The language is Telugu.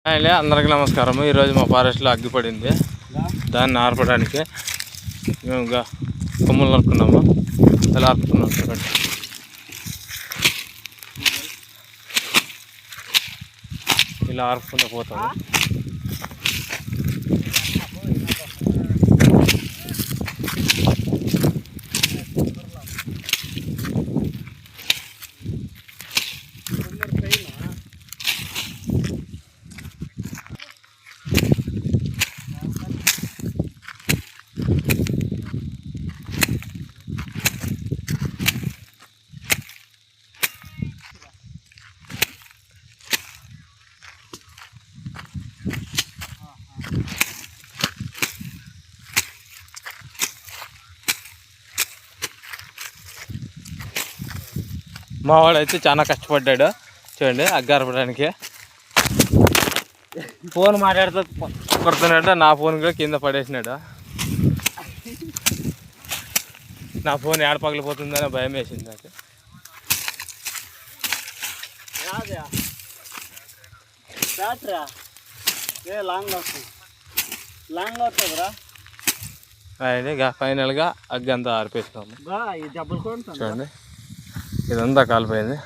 అందరికీ నమస్కారం. ఈరోజు మా ఫారెస్ట్లో అగ్గిపడింది. దాన్ని ఆర్పడానికి మేము కొమ్మలు నరుకున్నాము. ఎలా ఆర్పుకున్నాం చూడండి. ఇలా ఆర్పుకుంటూ పోతాము. మా వాడైతే చాలా కష్టపడ్డాడు చూడండి అగ్గారపడానికి. ఫోన్ మాట్లాడుతూ కొడుతున్నాడు. నా ఫోన్ కూడా కింద పడేసినాడు. నా ఫోన్ ఏడ పగిలిపోతుందని భయం వేసింది నాకు. ఫైనల్గా అగ్గి అంతా ఆరిపేసినాము చూడండి. ఇదంతా కాలిపోయింది.